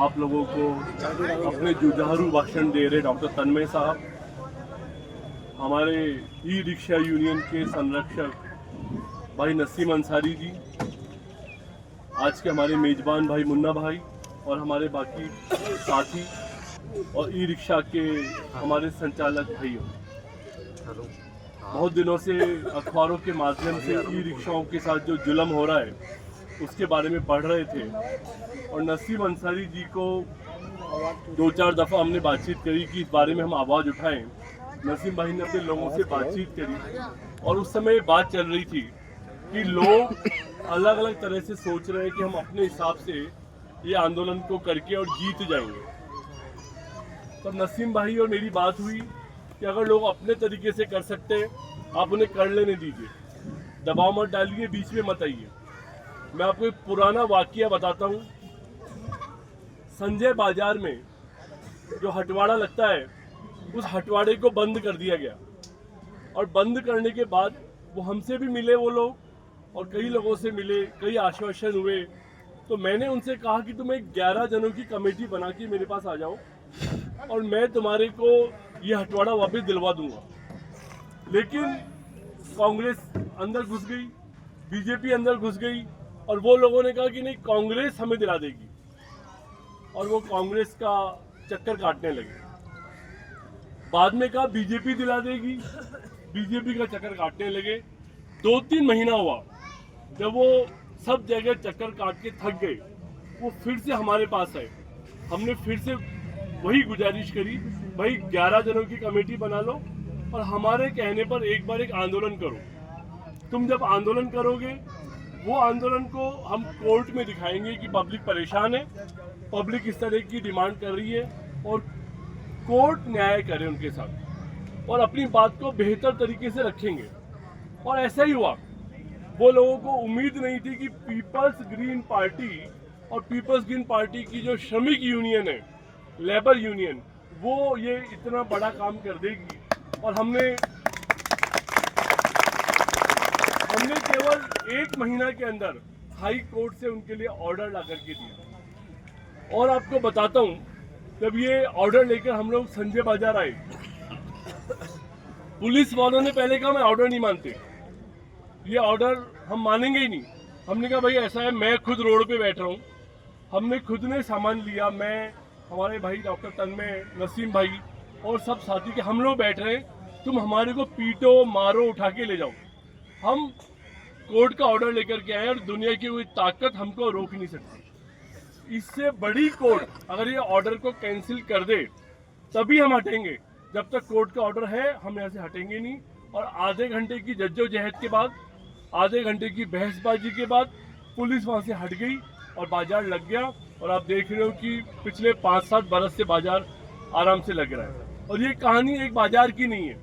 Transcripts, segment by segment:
आप लोगों को अपने जुझारू भाषण दे रहे डॉक्टर तन्मय साहब, हमारे ई रिक्शा यूनियन के संरक्षक भाई नसीम अंसारी जी, आज के हमारे मेज़बान भाई मुन्ना भाई और हमारे बाकी साथी और ई रिक्शा के हमारे संचालक भाइयों, बहुत दिनों से अखबारों के माध्यम से ई रिक्शाओं के साथ जो जुल्म हो रहा है उसके बारे में पढ़ रहे थे और नसीम अंसारी जी को 2-4 दफ़ा हमने बातचीत करी कि इस बारे में हम आवाज़ उठाएं। नसीम भाई ने अपने लोगों से बातचीत करी और उस समय बात चल रही थी कि लोग अलग अलग तरह से सोच रहे हैं कि हम अपने हिसाब से ये आंदोलन को करके और जीत जाएंगे। तब नसीम भाई और मेरी बात हुई कि अगर लोग अपने तरीके से कर सकते हैं, आप उन्हें कर लेने दीजिए, दबाव मत डालिए, बीच में मत आइए। मैं आपको एक पुराना वाकया बताता हूँ। संजय बाजार में जो हटवाड़ा लगता है, उस हटवाड़े को बंद कर दिया गया और बंद करने के बाद वो हमसे भी मिले वो लोग और कई लोगों से मिले, कई आश्वासन हुए। तो मैंने उनसे कहा कि तुम एक 11 जनों की कमेटी बना के मेरे पास आ जाओ और मैं तुम्हारे को ये हटवाड़ा वापस दिलवा दूंगा। लेकिन कांग्रेस अंदर घुस गई, बीजेपी अंदर घुस गई और वो लोगों ने कहा कि नहीं, कांग्रेस हमें दिला देगी और वो कांग्रेस का चक्कर काटने लगे। बाद में कहा बीजेपी दिला देगी, बीजेपी का चक्कर काटने लगे। 2-3 महीना हुआ, जब वो सब जगह चक्कर काट के थक गए, वो फिर से हमारे पास आए। हमने फिर से वही गुजारिश करी, भाई 11 जनों की कमेटी बना लो और हमारे कहने पर एक बार एक आंदोलन करो। तुम जब आंदोलन करोगे, वो आंदोलन को हम कोर्ट में दिखाएंगे कि पब्लिक परेशान है, पब्लिक इस तरह की डिमांड कर रही है और कोर्ट न्याय करे उनके साथ और अपनी बात को बेहतर तरीके से रखेंगे। और ऐसा ही हुआ। वो लोगों को उम्मीद नहीं थी कि पीपल्स ग्रीन पार्टी और पीपल्स ग्रीन पार्टी की जो श्रमिक यूनियन है, लेबर यूनियन, वो ये इतना बड़ा काम कर देगी। और हमने केवल 1 महीना के अंदर हाई कोर्ट से उनके लिए ऑर्डर ला करके दिया। और आपको बताता हूँ, जब ये ऑर्डर लेकर हम लोग संजय बाजार आए, पुलिस वालों ने पहले कहा मैं ऑर्डर नहीं मानते, ये ऑर्डर हम मानेंगे ही नहीं। हमने कहा भाई ऐसा है, मैं खुद रोड पे बैठ रहा हूँ, हमने खुद ने सामान लिया, मैं, हमारे भाई डॉक्टर तन्मय, नसीम भाई और सब साथी के हम लोग बैठ रहे हैं, तुम हमारे को पीटो, मारो, उठा के ले जाओ। हम कोर्ट का ऑर्डर लेकर के आए और दुनिया की कोई ताकत हमको रोक नहीं सकती। इससे बड़ी कोर्ट अगर ये ऑर्डर को कैंसिल कर दे तभी हम हटेंगे। जब तक कोर्ट का ऑर्डर है हम यहाँ से हटेंगे नहीं। और आधे घंटे की जद्दोजहद के बाद, आधे घंटे की बहसबाजी के बाद पुलिस वहाँ से हट गई और बाजार लग गया। और आप देख रहे हो कि पिछले 5-7 बरस से बाजार आराम से लग रहा है। और ये कहानी एक बाजार की नहीं है,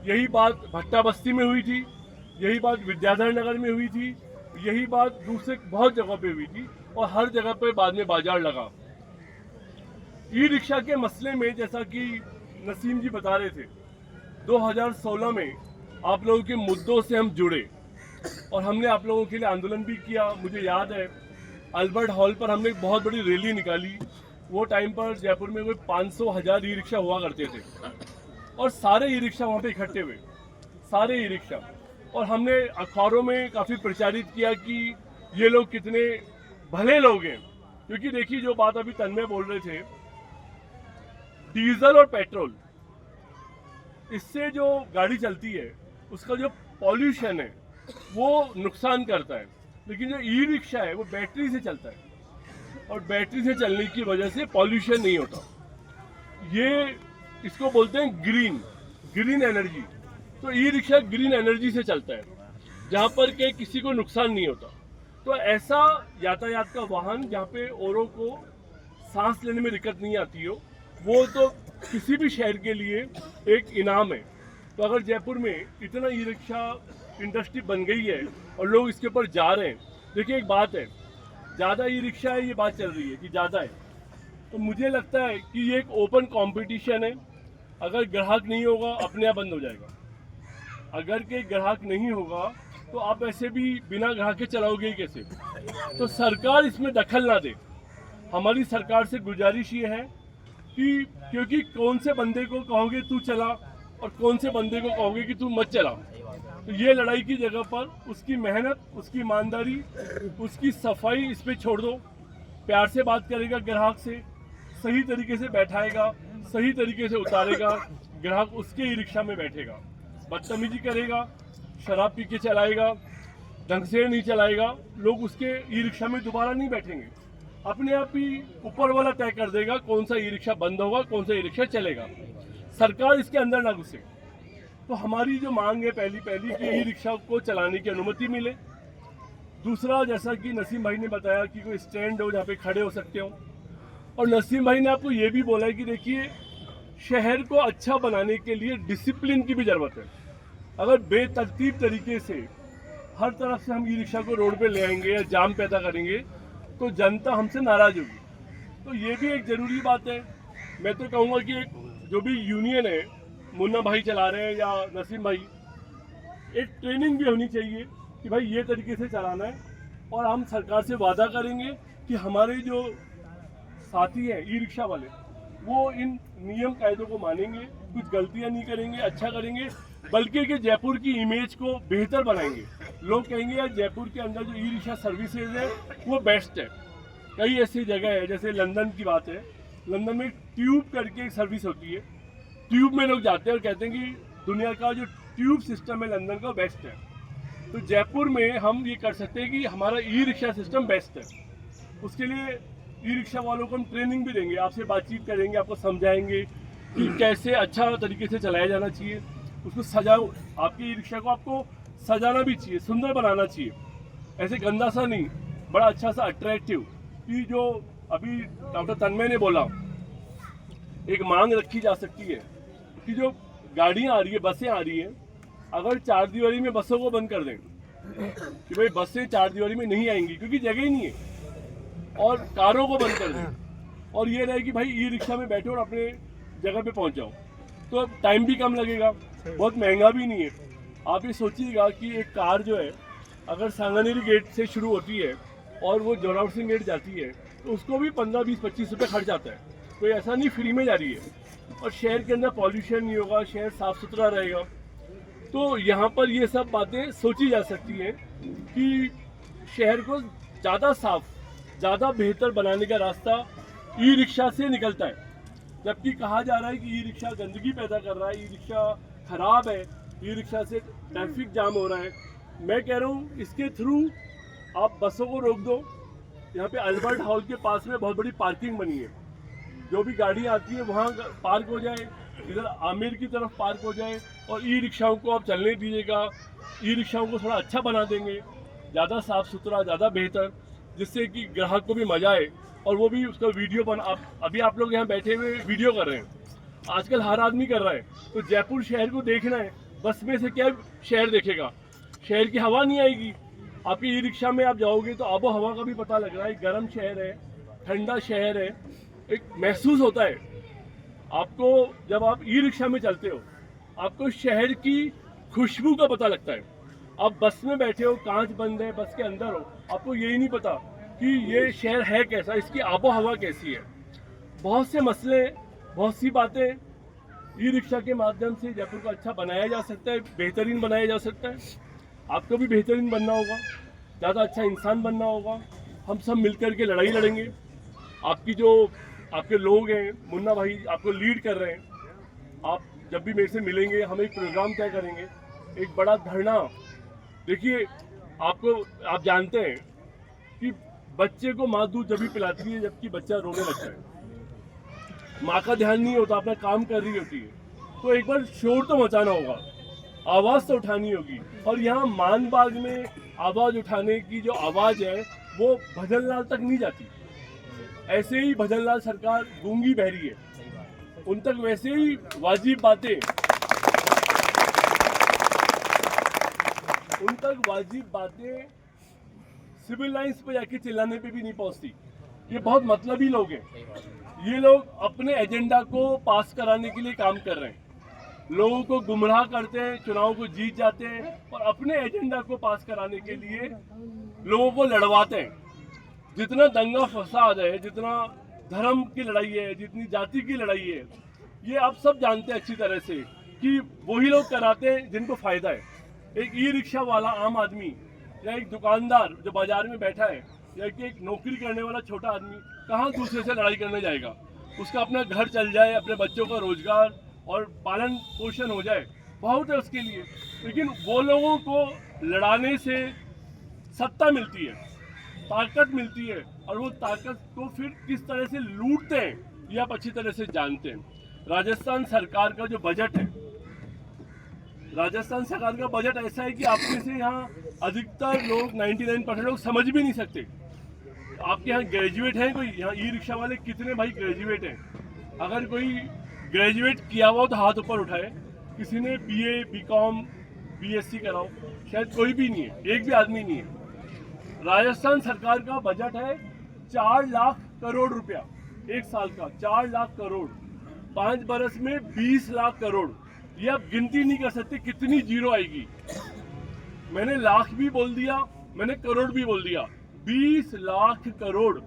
यही बात भट्टा बस्ती में हुई थी, यही बात विद्याधर नगर में हुई थी, यही बात दूसरे बहुत जगह पे हुई थी और हर जगह पे बाद में बाजार लगा। ई रिक्शा के मसले में, जैसा कि नसीम जी बता रहे थे, 2016 में आप लोगों के मुद्दों से हम जुड़े और हमने आप लोगों के लिए आंदोलन भी किया। मुझे याद है अल्बर्ट हॉल पर हमने एक बहुत बड़ी रैली निकाली। वो टाइम पर जयपुर में कोई 500-1000 ई रिक्शा हुआ करते थे और सारे ई रिक्शा वहाँ पे इकट्ठे हुए, सारे ई रिक्शा। और हमने अखबारों में काफ़ी प्रचारित किया कि ये लोग कितने भले लोग हैं। क्योंकि देखिए, जो बात अभी तन्मय बोल रहे थे, डीजल और पेट्रोल, इससे जो गाड़ी चलती है उसका जो पॉल्यूशन है वो नुकसान करता है। लेकिन जो ई रिक्शा है वो बैटरी से चलता है और बैटरी से चलने की वजह से पॉल्यूशन नहीं होता। ये इसको बोलते हैं ग्रीन एनर्जी। तो ई रिक्शा ग्रीन एनर्जी से चलता है, जहाँ पर के किसी को नुकसान नहीं होता। तो ऐसा यातायात का वाहन जहाँ पे औरों को सांस लेने में दिक्कत नहीं आती हो, वो तो किसी भी शहर के लिए एक इनाम है। तो अगर जयपुर में इतना ई रिक्शा इंडस्ट्री बन गई है और लोग इसके ऊपर जा रहे हैं, देखिए एक बात है, ज़्यादा ई रिक्शा है, ये बात चल रही है कि ज़्यादा है, तो मुझे लगता है कि ये एक ओपन कंपटीशन है। अगर ग्राहक नहीं होगा अपने आप बंद हो जाएगा। अगर के ग्राहक नहीं होगा तो आप ऐसे भी बिना ग्राहक के चलाओगे ही कैसे। तो सरकार इसमें दखल ना दे। हमारी सरकार से गुजारिश ये है कि क्योंकि कौन से बंदे को कहोगे तू चला और कौन से बंदे को कहोगे कि तू मत चला, तो ये लड़ाई की जगह पर उसकी मेहनत, उसकी ईमानदारी, उसकी सफाई इस पे छोड़ दो। प्यार से बात करेगा ग्राहक से, सही तरीके से बैठाएगा, सही तरीके से उतारेगा, ग्राहक उसके ई रिक्शा में बैठेगा। बदतमीजी करेगा, शराब पी के चलाएगा, ढंग से नहीं चलाएगा, लोग उसके ई रिक्शा में दोबारा नहीं बैठेंगे। अपने आप ही ऊपर वाला तय कर देगा कौन सा ई रिक्शा बंद होगा, कौन सा ई रिक्शा चलेगा। सरकार इसके अंदर ना घुसे। तो हमारी जो मांग है पहली कि ई रिक्शा को चलाने की अनुमति मिले। दूसरा, जैसा कि नसीम भाई ने बताया कि कोई स्टैंड हो जहाँ पे खड़े हो सकते हो, और नसीम भाई ने आपको ये भी बोला है कि देखिए शहर को अच्छा बनाने के लिए डिसिप्लिन की भी ज़रूरत है। अगर बेतरतीब तरीके से हर तरफ से हम ई रिक्शा को रोड पे ले आएंगे या जाम पैदा करेंगे तो जनता हमसे नाराज़ होगी। तो ये भी एक ज़रूरी बात है। मैं तो कहूँगा कि जो भी यूनियन है, मुन्ना भाई चला रहे हैं या नसीम भाई, एक ट्रेनिंग भी होनी चाहिए कि भाई ये तरीके से चलाना है। और हम सरकार से वादा करेंगे कि हमारे जो साथी हैं ई रिक्शा वाले, वो इन नियम कायदों को मानेंगे, कुछ गलतियां नहीं करेंगे, अच्छा करेंगे, बल्कि कि जयपुर की इमेज को बेहतर बनाएंगे। लोग कहेंगे यार जयपुर के अंदर जो ई रिक्शा सर्विसेज है वो बेस्ट है। कई ऐसी जगह है, जैसे लंदन की बात है, लंदन में ट्यूब करके एक सर्विस होती है, ट्यूब में लोग जाते हैं और कहते हैं कि दुनिया का जो ट्यूब सिस्टम है लंदन का बेस्ट है। तो जयपुर में हम ये कर सकते हैं कि हमारा ई रिक्शा सिस्टम बेस्ट है। उसके लिए ई रिक्शा वालों को हम ट्रेनिंग भी देंगे, आपसे बातचीत करेंगे, आपको समझाएंगे कि कैसे अच्छा तरीके से चलाया जाना चाहिए। उसको सजाओ, आपके ई रिक्शा को आपको सजाना भी चाहिए, सुंदर बनाना चाहिए, ऐसे गंदा सा नहीं, बड़ा अच्छा सा अट्रैक्टिव। कि जो अभी डॉक्टर तन्मय ने बोला, एक मांग रखी जा सकती है कि जो गाड़ियाँ आ रही है, बसें आ रही हैं, अगर चार दीवारी में बसों को बंद कर दें कि भाई बसें चार दीवारी में नहीं आएंगी क्योंकि जगह ही नहीं है, और कारों को बंद कर दें और ये रहे कि भाई ई रिक्शा में बैठो और अपने जगह पे पहुंच जाओ, तो टाइम भी कम लगेगा, बहुत महंगा भी नहीं है। आप ये सोचिएगा कि एक कार जो है अगर सांगानेरी गेट से शुरू होती है और वो जोरावर सिंह गेट जाती है तो उसको भी 15, 20, 25 रुपये खर्च आता है। कोई ऐसा नहीं फ्री में जा रही है। और शहर के अंदर पॉल्यूशन नहीं होगा, शहर साफ सुथरा रहेगा। तो यहाँ पर ये सब बातें सोची जा सकती हैं कि शहर को ज़्यादा साफ, ज़्यादा बेहतर बनाने का रास्ता ई रिक्शा से निकलता है। जबकि कहा जा रहा है कि ई रिक्शा गंदगी पैदा कर रहा है, ई रिक्शा खराब है, ई रिक्शा से ट्रैफिक जाम हो रहा है। मैं कह रहा हूँ इसके थ्रू आप बसों को रोक दो। यहाँ पे अल्बर्ट हॉल के पास में बहुत बड़ी पार्किंग बनी है, जो भी गाड़ी आती है वहाँ पार्क हो जाए, इधर आमिर की तरफ पार्क हो जाए, और ई रिक्शाओं को आप चलने दीजिएगा। ई रिक्शाओं को थोड़ा अच्छा बना देंगे, ज़्यादा साफ़ सुथरा, ज़्यादा बेहतर, जिससे कि ग्राहक को भी मज़ा आए और वो भी उसका वीडियो अभी आप लोग यहाँ बैठे हुए वीडियो कर रहे हैं, आजकल हर आदमी कर रहा है। तो जयपुर शहर को देखना है, बस में से क्या शहर देखेगा, शहर की हवा नहीं आएगी। आपकी ई रिक्शा में आप जाओगे तो आबो हवा का भी पता लग रहा है, गर्म शहर है, ठंडा शहर है, एक महसूस होता है आपको। जब आप ई रिक्शा में चलते हो आपको शहर की खुशबू का पता लगता है। आप बस में बैठे हो, कांच बंद है, बस के अंदर हो, आपको यही नहीं पता कि ये शहर है कैसा, इसकी आबो हवा कैसी है। बहुत से मसले, बहुत सी बातें ई रिक्शा के माध्यम से जयपुर को अच्छा बनाया जा सकता है, बेहतरीन बनाया जा सकता है। आपको भी बेहतरीन बनना होगा, ज़्यादा अच्छा इंसान बनना होगा। हम सब मिलकर के लड़ाई लड़ेंगे। आपके लोग हैं, मुन्ना भाई आपको लीड कर रहे हैं। आप जब भी मेरे से मिलेंगे हम एक प्रोग्राम तय करेंगे, एक बड़ा धरना। देखिए आप जानते हैं कि बच्चे को माँ दूध जब भी पिलाती है जबकि बच्चा रोने लगता है, माँ का ध्यान नहीं होता, अपना काम कर रही होती है। तो एक बार शोर तो मचाना होगा, आवाज़ तो उठानी होगी। और यहाँ मान बाग में आवाज़ उठाने की जो आवाज़ है वो भजनलाल तक नहीं जाती। ऐसे ही भजनलाल सरकार गूंगी बहरी है, उन तक वैसे ही वाजिब बातें सिविल लाइंस पे जाके चिल्लाने पे भी नहीं पहुंचती। ये बहुत मतलबी लोग हैं। ये लोग अपने एजेंडा को पास कराने के लिए काम कर रहे हैं, लोगों को गुमराह करते हैं, चुनाव को जीत जाते हैं और अपने एजेंडा को पास कराने के लिए लोगों को लड़वाते हैं। जितना दंगा फसाद है, जितना धर्म की लड़ाई है, जितनी जाति की लड़ाई है, ये आप सब जानते हैं अच्छी तरह से कि वही लोग कराते हैं जिनको फायदा है। एक ई रिक्शा वाला आम आदमी या एक दुकानदार जो बाजार में बैठा है या कि एक नौकरी करने वाला छोटा आदमी कहाँ दूसरे से लड़ाई करने जाएगा? उसका अपना घर चल जाए, अपने बच्चों का रोजगार और पालन पोषण हो जाए, बहुत है उसके लिए। लेकिन वो लोगों को लड़ाने से सत्ता मिलती है, ताकत मिलती है, और वो ताकत को फिर किस तरह से लूटते हैं ये आप अच्छी तरह से जानते हैं। राजस्थान सरकार का जो बजट है, राजस्थान सरकार का बजट ऐसा है कि आपके से यहाँ अधिकतर लोग 99% लोग समझ भी नहीं सकते। आपके यहाँ ग्रेजुएट हैं कोई? यहाँ ई रिक्शा वाले कितने भाई ग्रेजुएट हैं? अगर कोई ग्रेजुएट किया हुआ हो तो हाथ ऊपर उठाए। किसी ने BA, BCom, BSc कराओ, शायद कोई भी नहीं है, एक भी आदमी नहीं है। राजस्थान सरकार का बजट है 4 लाख करोड़ रुपया एक साल का, 4 लाख करोड़। 5 बरस में 20 लाख करोड़। ये आप गिनती नहीं कर सकते कितनी जीरो आएगी। मैंने लाख भी बोल दिया, मैंने करोड़ भी बोल दिया। 20 लाख करोड़।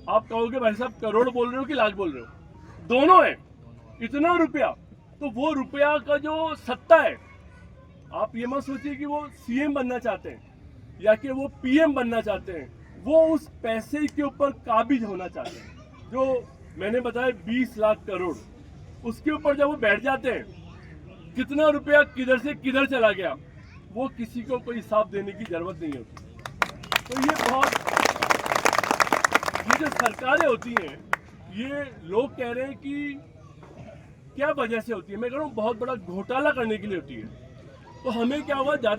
आप कहोगे भाई साहब करोड़ बोल रहे हो कि लाख बोल रहे हो? दोनों है। इतना रुपया, तो वो रुपया का जो सत्ता है, आप ये मत सोचिए कि वो CM बनना चाहते हैं या कि वो PM बनना चाहते हैं। वो उस पैसे के ऊपर काबिज होना चाहते हैं जो मैंने बताया 20 लाख करोड़। उसके ऊपर जब वो बैठ जाते हैं, कितना रुपया किधर से किधर चला गया वो किसी को कोई हिसाब देने की जरूरत नहीं होती। तो ये जो सरकारें होती हैं, ये लोग कह रहे हैं कि क्या वजह से होती है? मैं कह रहा हूँ बहुत बड़ा घोटाला करने के लिए होती है। तो हमें क्या हुआ, ज्यादा